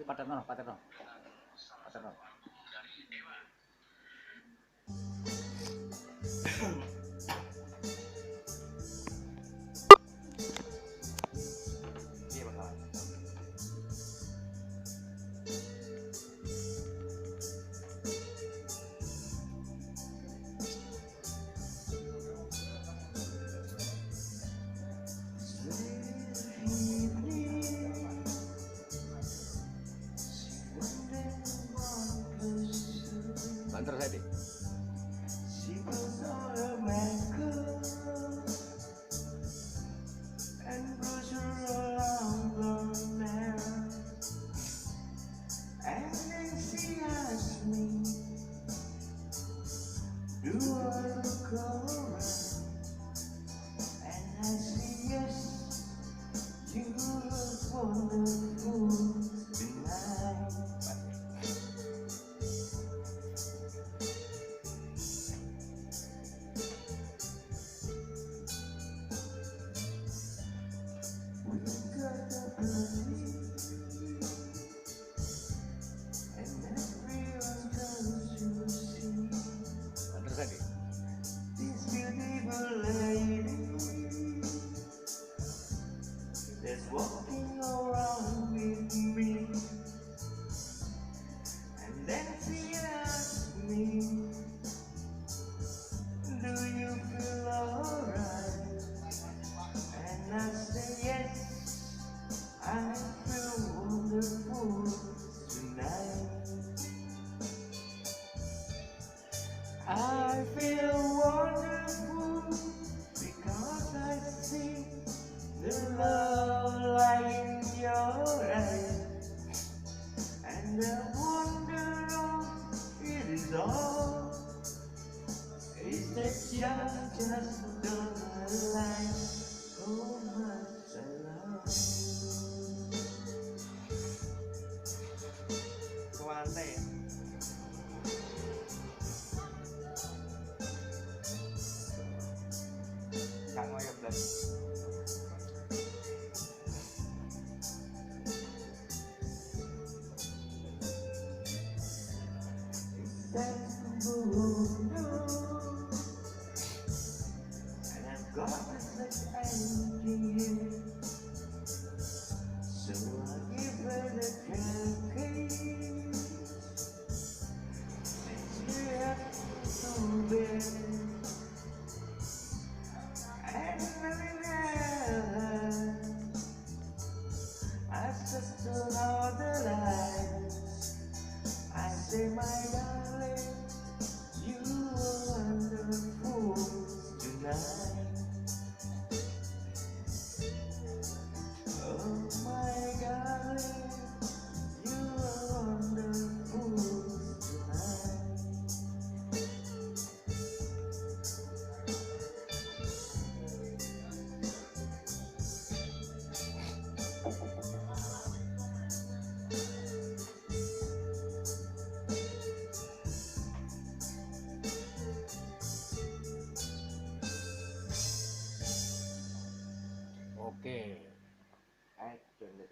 paterno, paterno. Paterno. Iya, bakalan. Banter saya deh. Do I look around and I see yes, you look wonderful tonight. We got the belief and everyone comes to see Banter saya deh. this beautiful lady that's walking around with me, and then she asks me, do you feel alright? And I say yes, I feel wonderful tonight. I feel wonderful because I see the love light in your eyes, and I wonder if it is all. Is that just don't lie? Oh much I love you. Kemana ya? Kak ngoyok belas. That's the moon, and I've got this empty here, so I give her the cupcake, and she has to bed, and I just turn out the lights. I say, my God.